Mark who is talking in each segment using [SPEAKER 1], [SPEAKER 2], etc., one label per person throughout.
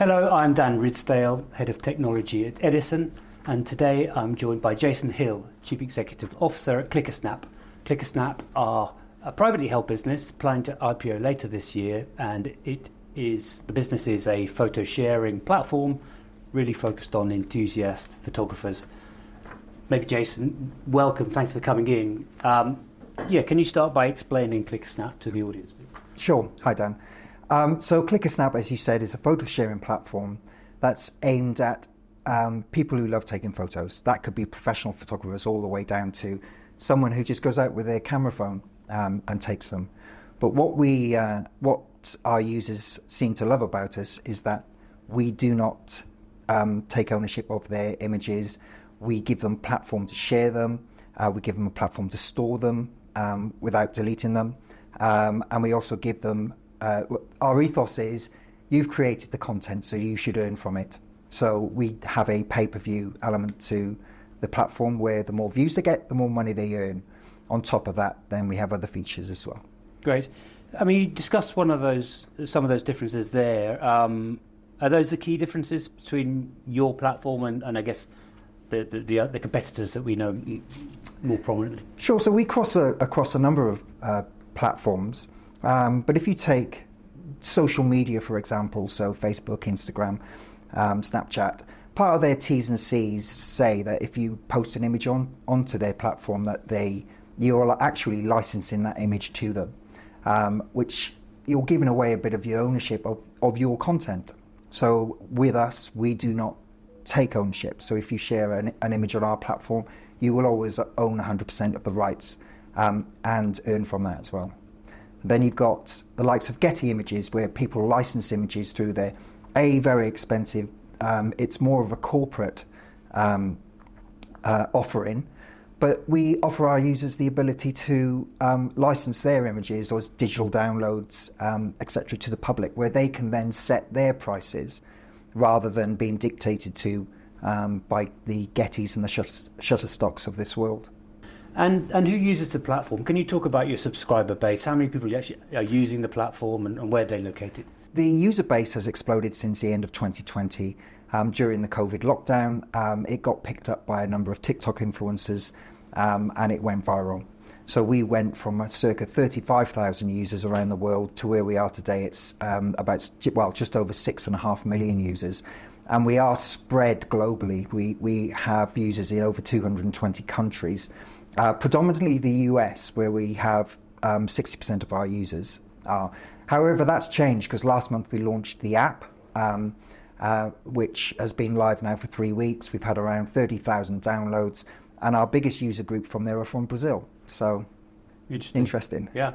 [SPEAKER 1] Hello, I'm Dan Ridsdale, Head of Technology at Edison, and today I'm joined by Jason Hill, Chief Executive Officer at ClickASnap. ClickASnap are a privately held business planning to IPO later this year, and the business is a photo sharing platform really focused on enthusiast photographers. Maybe Jason, welcome, thanks for coming in. Can you start by explaining ClickASnap to the audience?
[SPEAKER 2] Sure. Hi, Dan. So ClickASnap, as you said, is a photo sharing platform that's aimed at people who love taking photos. That could be professional photographers all the way down to someone who just goes out with their camera phone and takes them. But what our users seem to love about us is that we do not take ownership of their images. We give them a platform to share them. We give them a platform to store them without deleting them. And we also give them our ethos is, you've created the content, so you should earn from it. So we have a pay-per-view element to the platform where the more views they get, the more money they earn. On top of that, then we have other features as well.
[SPEAKER 1] Great. I mean, you discussed some of those differences there. Are those the key differences between your platform and I guess the competitors that we know more prominently?
[SPEAKER 2] Sure. So we cross across a number of platforms. But if you take social media, for example, so Facebook, Instagram, Snapchat, part of their T's and C's say that if you post an image onto their platform, that you're actually licensing that image to them, which you're giving away a bit of your ownership of your content. So with us, we do not take ownership. So if you share an image on our platform, you will always own 100% of the rights and earn from that as well. Then you've got the likes of Getty Images, where people license images through their very expensive. It's more of a corporate offering, but we offer our users the ability to license their images or digital downloads, etc., to the public, where they can then set their prices rather than being dictated to by the Gettys and the Shutterstocks of this world.
[SPEAKER 1] And who uses the platform? Can you talk about your subscriber base? How many people actually are using the platform and where they're located?
[SPEAKER 2] The user base has exploded since the end of 2020. During the COVID lockdown, it got picked up by a number of TikTok influencers and it went viral. So we went from circa 35,000 users around the world to where we are today. It's just over 6.5 million users. And we are spread globally. We have users in over 220 countries. Predominantly the US, where we have 60% of our users are. However, that's changed because last month we launched the app, which has been live now for 3 weeks. We've had around 30,000 downloads, and our biggest user group from there are from Brazil. So interesting.
[SPEAKER 1] Yeah.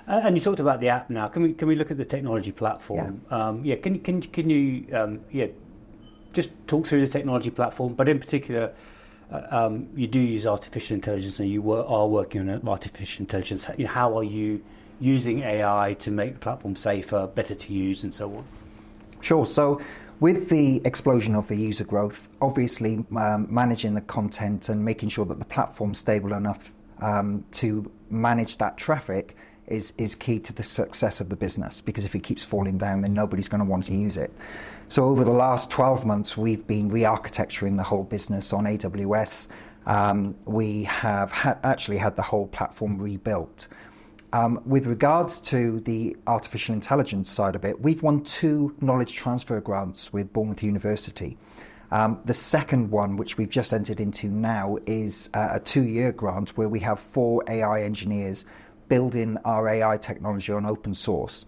[SPEAKER 1] And you talked about the app now. Can we look at the technology platform?
[SPEAKER 2] Yeah.
[SPEAKER 1] Can you just talk through the technology platform, but in particular, you do use artificial intelligence, and you are working on artificial intelligence. How are you using AI to make the platform safer, better to use, and so on?
[SPEAKER 2] Sure. So with the explosion of the user growth, obviously managing the content and making sure that the platform's stable enough to manage that traffic is key to the success of the business, because if it keeps falling down, then nobody's going to want to use it. So over the last 12 months, we've been re-architecturing the whole business on AWS. We have actually had the whole platform rebuilt. With regards to the artificial intelligence side of it, we've won 2 knowledge transfer grants with Bournemouth University. The second one, which we've just entered into now, is a 2-year grant where we have 4 AI engineers building our AI technology on open source,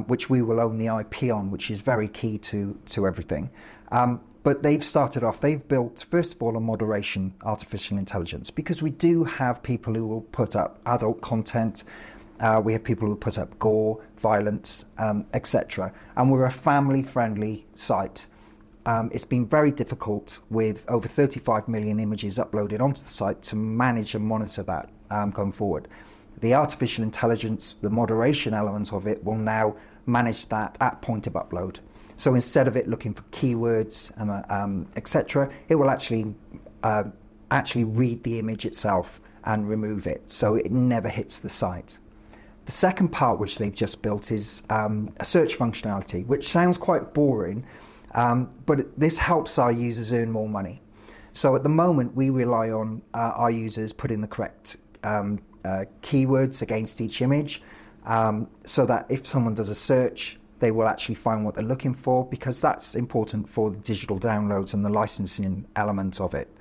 [SPEAKER 2] which we will own the IP on, which is very key to everything. But they've built, first of all, a moderation artificial intelligence, because we do have people who will put up adult content, we have people who put up gore, violence, etc. And we're a family-friendly site. It's been very difficult with over 35 million images uploaded onto the site to manage and monitor that going forward. The artificial intelligence, the moderation element of it, will now manage that at point of upload. So instead of it looking for keywords, etc., it will actually read the image itself and remove it, so it never hits the site. The second part which they've just built is a search functionality, which sounds quite boring, But this helps our users earn more money. So at the moment, we rely on our users putting the correct keywords against each image, so that if someone does a search, they will actually find what they're looking for, because that's important for the digital downloads and the licensing element of it.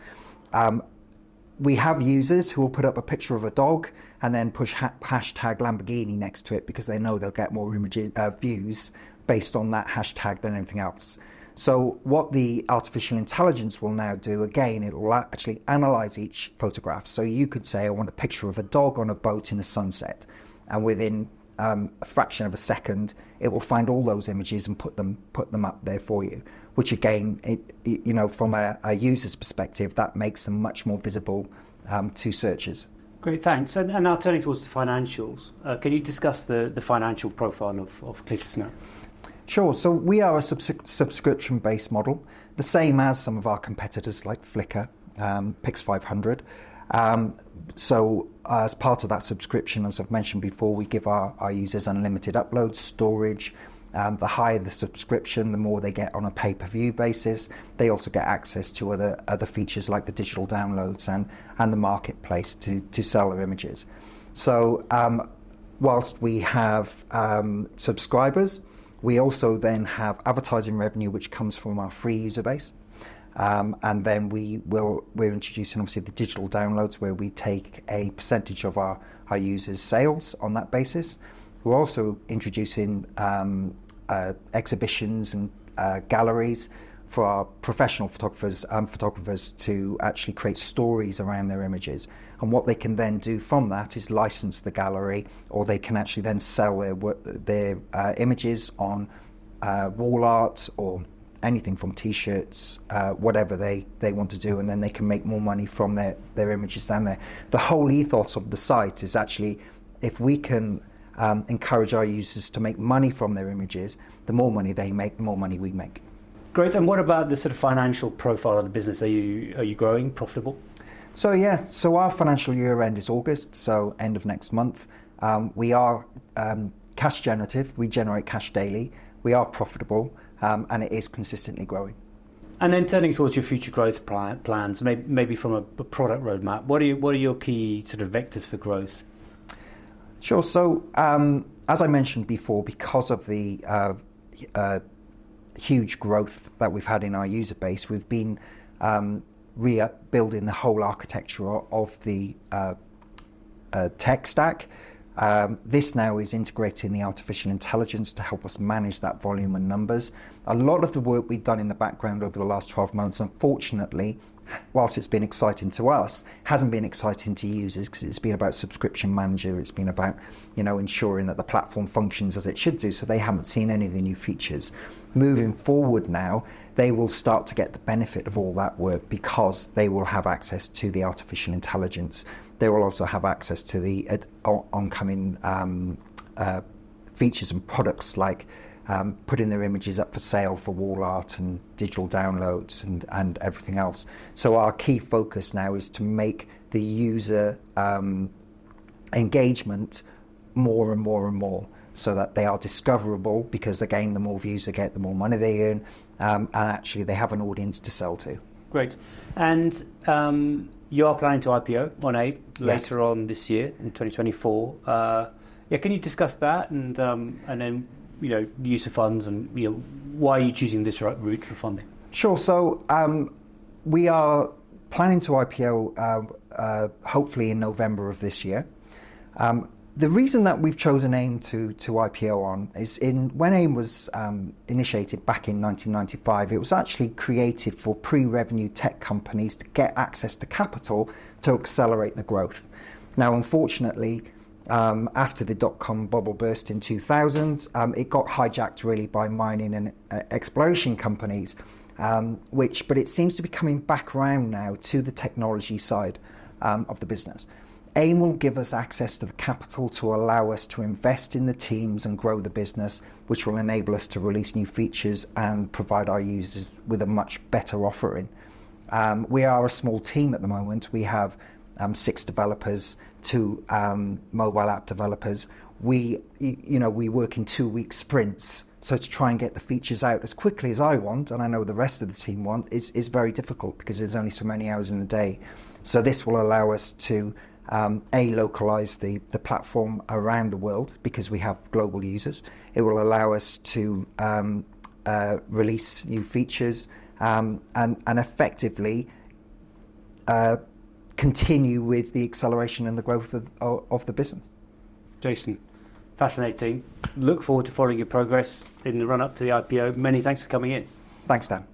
[SPEAKER 2] We have users who will put up a picture of a dog and then push hashtag Lamborghini next to it, because they know they'll get more views based on that hashtag than anything else. So what the artificial intelligence will now do, again, it will actually analyze each photograph. So you could say, I want a picture of a dog on a boat in the sunset, and within a fraction of a second, it will find all those images and put them up there for you. Which again, from a user's perspective, that makes them much more visible to searchers.
[SPEAKER 1] Great, thanks. And now turning towards the financials, can you discuss the financial profile of ClickASnap?
[SPEAKER 2] Sure. So we are a subscription-based model, the same as some of our competitors like Flickr, Pix500. So as part of that subscription, as I've mentioned before, we give our users unlimited uploads, storage. The higher the subscription, the more they get on a pay-per-view basis. They also get access to other features like the digital downloads and the marketplace to sell their images. So whilst we have subscribers, we also then have advertising revenue, which comes from our free user base. And then we're introducing obviously the digital downloads, where we take a percentage of our users' sales on that basis. We're also introducing exhibitions and galleries for our professional photographers to actually create stories around their images. And what they can then do from that is license the gallery, or they can actually then sell their images on wall art or anything from T-shirts, whatever they want to do, and then they can make more money from their images down there. The whole ethos of the site is actually, if we can encourage our users to make money from their images, the more money they make, the more money we make.
[SPEAKER 1] Great. And what about the sort of financial profile of the business? Are you growing, profitable?
[SPEAKER 2] So our financial year end is August, so end of next month. We are cash generative. We generate cash daily. We are profitable, and it is consistently growing.
[SPEAKER 1] And then turning towards your future growth plans, maybe from a product roadmap, what are your key sort of vectors for growth?
[SPEAKER 2] Sure. So, as I mentioned before, because of the huge growth that we've had in our user base, we've been rebuilding the whole architecture of the tech stack. This now is integrating the artificial intelligence to help us manage that volume and numbers. A lot of the work we've done in the background over the last 12 months, unfortunately, whilst it's been exciting to us, hasn't been exciting to users, because it's been about subscription manager, it's been about ensuring that the platform functions as it should do, so they haven't seen any of the new features. Moving forward now, they will start to get the benefit of all that work, because they will have access to the artificial intelligence. They will also have access to the oncoming features and products like putting their images up for sale for wall art and digital downloads and everything else. So our key focus now is to make the user engagement more and more and more, so that they are discoverable, because again, the more views they get, the more money they earn, and actually they have an audience to sell to. Great.
[SPEAKER 1] And you are planning to IPO on AIM later
[SPEAKER 2] Yes.
[SPEAKER 1] on this year in 2024. Can you discuss that and then the use of funds and why are you choosing this route for funding?
[SPEAKER 2] Sure. So we are planning to IPO hopefully in November of this year. The reason that we've chosen AIM to IPO on is when AIM was initiated back in 1995, it was actually created for pre-revenue tech companies to get access to capital to accelerate the growth. Now, unfortunately, after the dot-com bubble burst in 2000, it got hijacked really by mining and exploration companies, but it seems to be coming back around now to the technology side of the business. AIM will give us access to the capital to allow us to invest in the teams and grow the business, which will enable us to release new features and provide our users with a much better offering. We are a small team at the moment. We have 6 developers, 2 mobile app developers. We work in 2-week sprints So to try and get the features out as quickly as I want, and I know the rest of the team want, is very difficult because there's only so many hours in the day. So this will allow us to localize the platform around the world because we have global users. It will allow us to release new features and effectively continue with the acceleration and the growth of the business.
[SPEAKER 1] Jason, fascinating. Look forward to following your progress in the run-up to the IPO. Many thanks for coming in.
[SPEAKER 2] Thanks, Dan.